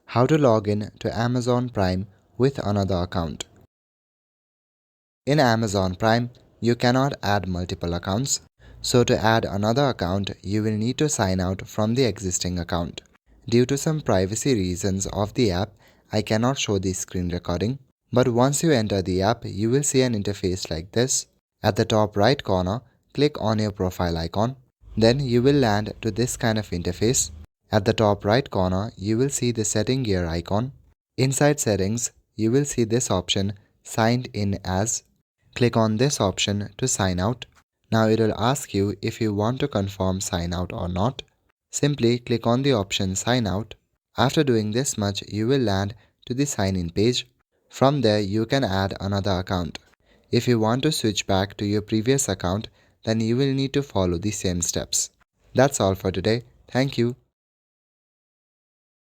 How to log in to Amazon Prime with another account. In Amazon Prime, you cannot add multiple accounts. So to add another account, you will need to sign out from the existing account. Due to some privacy reasons of the app, I cannot show the screen recording. But once you enter the app, you will see an interface like this. At the top right corner, click on your profile icon. Then you will land to this kind of interface. At the top right corner, you will see the setting gear icon. Inside settings, you will see this option, signed in as. Click on this option to sign out. Now it will ask you if you want to confirm sign out or not. Simply click on the option sign out. After doing this much, you will land to the sign in page. From there, you can add another account. If you want to switch back to your previous account, then you will need to follow the same steps. That's all for today. Thank you.